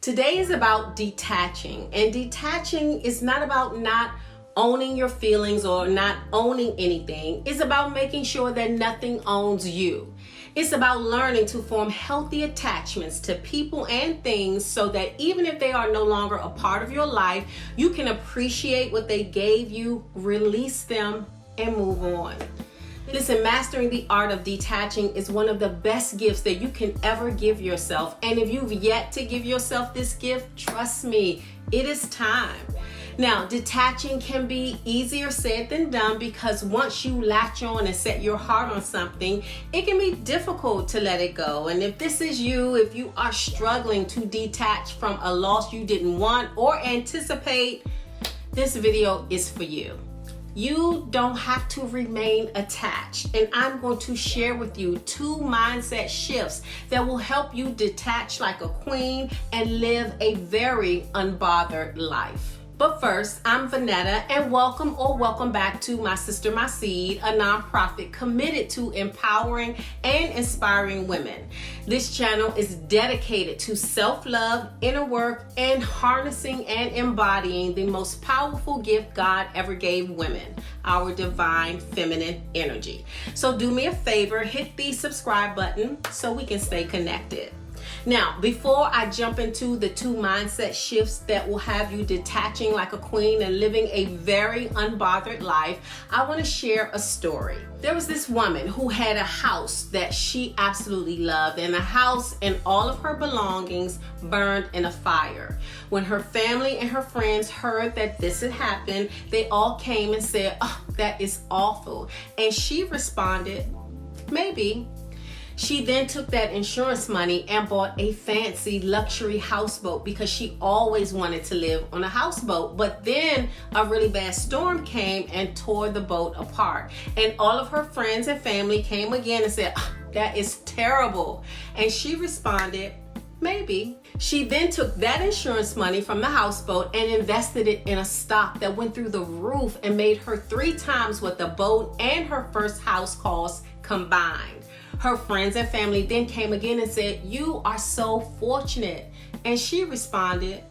Today is about detaching, and detaching is not about not owning your feelings or not owning anything. It's about making sure that nothing owns you. It's about learning to form healthy attachments to people and things so that even if they are no longer a part of your life, you can appreciate what they gave you, release them, and move on. Listen, mastering the art of detaching is one of the best gifts that you can ever give yourself. And if you've yet to give yourself this gift, trust me, it is time. Now, detaching can be easier said than done because once you latch on and set your heart on something, it can be difficult to let it go. And if this is you, if you are struggling to detach from a loss you didn't want or anticipate, this video is for you. You don't have to remain attached, and I'm going to share with you 2 mindset shifts that will help you detach like a queen and live a very unbothered life. But first, I'm Vanetta, and welcome back to My Sister, My Seed, a nonprofit committed to empowering and inspiring women. This channel is dedicated to self-love, inner work, and harnessing and embodying the most powerful gift God ever gave women, our divine feminine energy. So do me a favor, hit the subscribe button so we can stay connected. Now, before I jump into the 2 mindset shifts that will have you detaching like a queen and living a very unbothered life, I want to share a story. There was this woman who had a house that she absolutely loved, and the house and all of her belongings burned in a fire. When her family and her friends heard that this had happened, they all came and said, "Oh, that is awful." And she responded, "Maybe." She then took that insurance money and bought a fancy luxury houseboat because she always wanted to live on a houseboat. But then a really bad storm came and tore the boat apart. And all of her friends and family came again and said, "Oh, that is terrible." And she responded, "Maybe." She then took that insurance money from the houseboat and invested it in a stock that went through the roof and made her 3 times what the boat and her first house cost combined. Her friends and family then came again and said, "You are so fortunate." And she responded,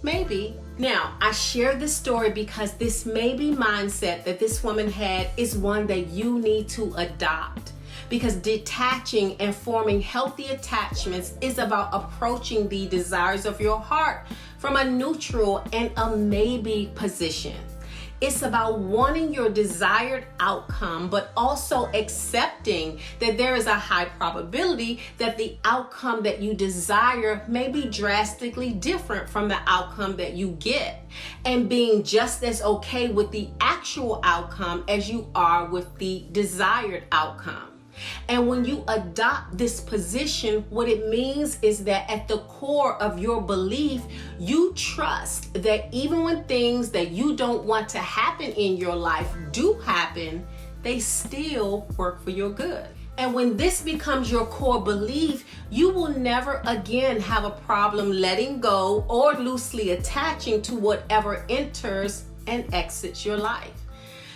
"Maybe." Now, I share this story because this maybe mindset that this woman had is one that you need to adopt. Because detaching and forming healthy attachments is about approaching the desires of your heart from a neutral and a maybe position. It's about wanting your desired outcome, but also accepting that there is a high probability that the outcome that you desire may be drastically different from the outcome that you get, and being just as okay with the actual outcome as you are with the desired outcome. And when you adopt this position, what it means is that at the core of your belief, you trust that even when things that you don't want to happen in your life do happen, they still work for your good. And when this becomes your core belief, you will never again have a problem letting go or loosely attaching to whatever enters and exits your life.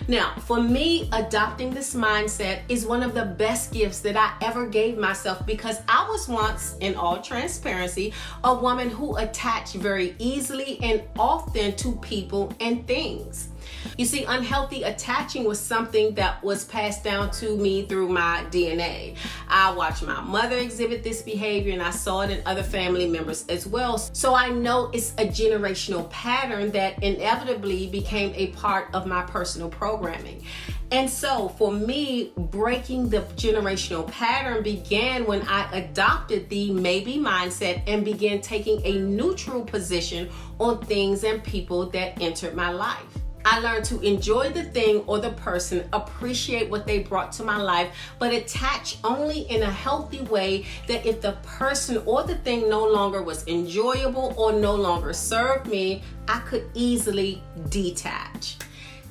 Now, for me, adopting this mindset is one of the best gifts that I ever gave myself because I was once, in all transparency, a woman who attached very easily and often to people and things. You see, unhealthy attaching was something that was passed down to me through my DNA. I watched my mother exhibit this behavior and I saw it in other family members as well. So I know it's a generational pattern that inevitably became a part of my personal programming. And so for me, breaking the generational pattern began when I adopted the maybe mindset and began taking a neutral position on things and people that entered my life. I learned to enjoy the thing or the person, appreciate what they brought to my life, but attach only in a healthy way that if the person or the thing no longer was enjoyable or no longer served me, I could easily detach.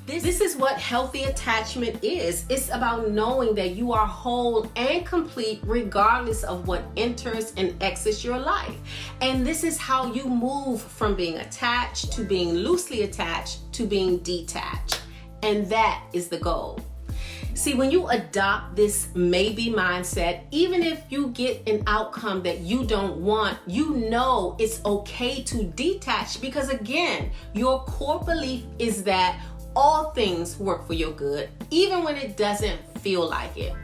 This is what healthy attachment is. It's about knowing that you are whole and complete regardless of what enters and exits your life. And this is how you move from being attached to being loosely attached to being detached. And that is the goal. See, when you adopt this maybe mindset, even if you get an outcome that you don't want, you know it's okay to detach, because again, your core belief is that all things work for your good, even when it doesn't feel like it.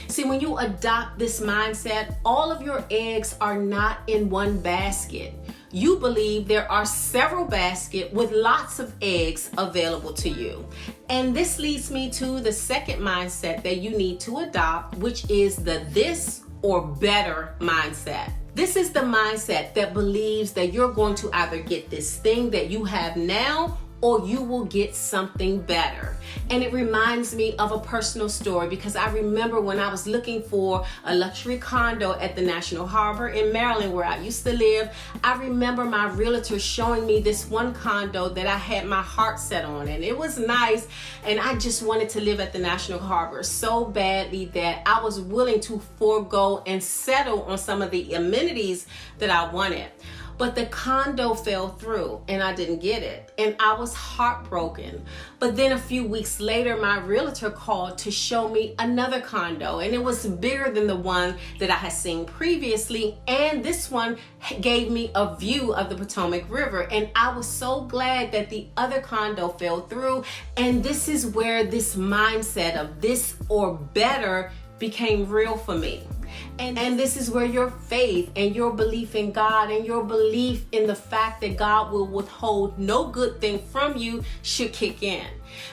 See, when you adopt this mindset, all of your eggs are not in one basket. You believe there are several baskets with lots of eggs available to you. And this leads me to the second mindset that you need to adopt, which is the this or better mindset. This is the mindset that believes that you're going to either get this thing that you have now, or you will get something better. And it reminds me of a personal story, because I remember when I was looking for a luxury condo at the National Harbor in Maryland, where I used to live. I remember my realtor showing me this one condo that I had my heart set on, and it was nice, and I just wanted to live at the National Harbor so badly that I was willing to forego and settle on some of the amenities that I wanted. But the condo fell through and I didn't get it. And I was heartbroken. But then a few weeks later, my realtor called to show me another condo. And it was bigger than the one that I had seen previously. And this one gave me a view of the Potomac River. And I was so glad that the other condo fell through. And this is where this mindset of this or better became real for me. And this is where your faith and your belief in God and your belief in the fact that God will withhold no good thing from you should kick in.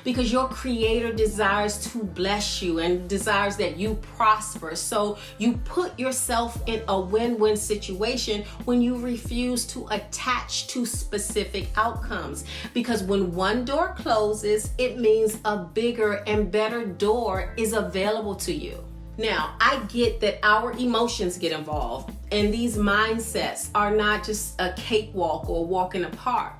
Because your Creator desires to bless you and desires that you prosper. So you put yourself in a win-win situation when you refuse to attach to specific outcomes. Because when one door closes, it means a bigger and better door is available to you. Now, I get that our emotions get involved, and these mindsets are not just a cakewalk or a walk in the park,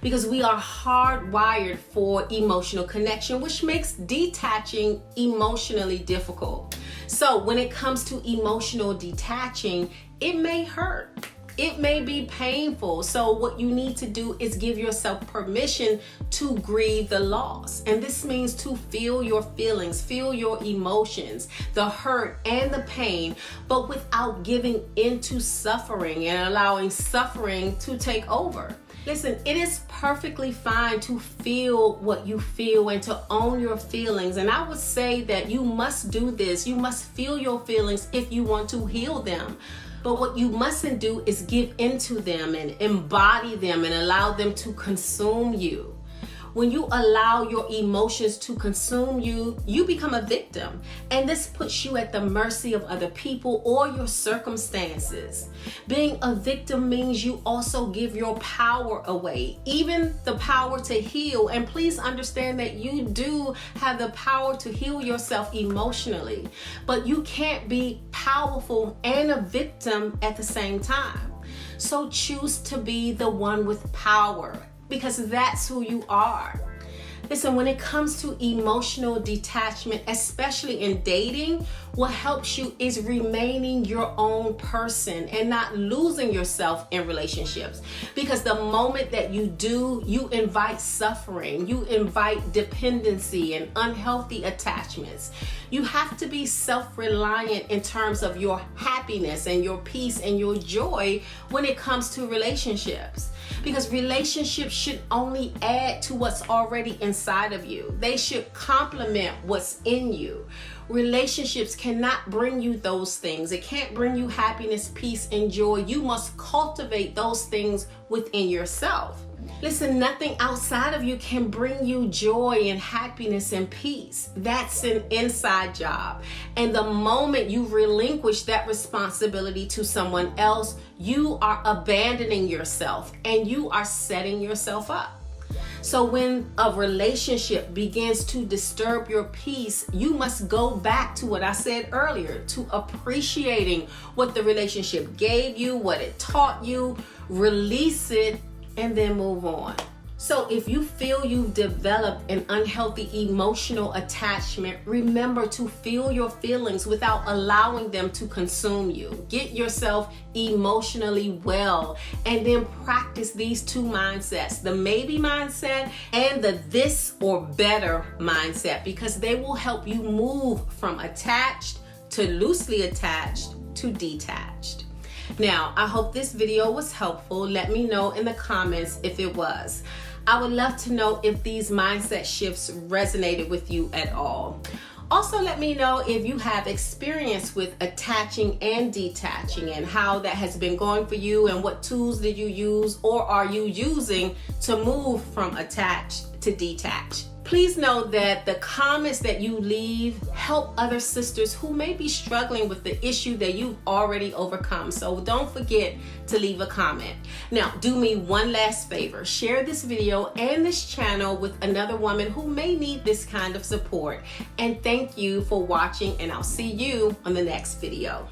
because we are hardwired for emotional connection, which makes detaching emotionally difficult. So when it comes to emotional detaching, it may hurt. It may be painful. So what you need to do is give yourself permission to grieve the loss. And this means to feel your feelings, feel your emotions, the hurt and the pain, but without giving into suffering and allowing suffering to take over. Listen, it is perfectly fine to feel what you feel and to own your feelings. And I would say that you must do this. You must feel your feelings if you want to heal them. But what you mustn't do is give into them and embody them and allow them to consume you. When you allow your emotions to consume you, you become a victim. And this puts you at the mercy of other people or your circumstances. Being a victim means you also give your power away, even the power to heal. And please understand that you do have the power to heal yourself emotionally, but you can't be powerful and a victim at the same time. So choose to be the one with power, because that's who you are. Listen, when it comes to emotional detachment, especially in dating, what helps you is remaining your own person and not losing yourself in relationships. Because the moment that you do, you invite suffering, you invite dependency and unhealthy attachments. You have to be self-reliant in terms of your happiness and your peace and your joy when it comes to relationships. Because relationships should only add to what's already inside of you. They should complement what's in you. Relationships cannot bring you those things. It can't bring you happiness, peace, and joy. You must cultivate those things within yourself. Listen, nothing outside of you can bring you joy and happiness and peace. That's an inside job. And the moment you relinquish that responsibility to someone else, you are abandoning yourself and you are setting yourself up. So when a relationship begins to disturb your peace, you must go back to what I said earlier, to appreciating what the relationship gave you, what it taught you, release it, and then move on. So if you feel you've developed an unhealthy emotional attachment, remember to feel your feelings without allowing them to consume you. Get yourself emotionally well, and then practice these two mindsets, the maybe mindset and the this or better mindset, because they will help you move from attached to loosely attached to detached. Now, I hope this video was helpful. Let me know in the comments if it was. I would love to know if these mindset shifts resonated with you at all. Also, let me know if you have experience with attaching and detaching and how that has been going for you, and what tools did you use or are you using to move from attached to detached. Please know that the comments that you leave help other sisters who may be struggling with the issue that you've already overcome. So don't forget to leave a comment. Now, do me one last favor. Share this video and this channel with another woman who may need this kind of support. And thank you for watching, and I'll see you on the next video.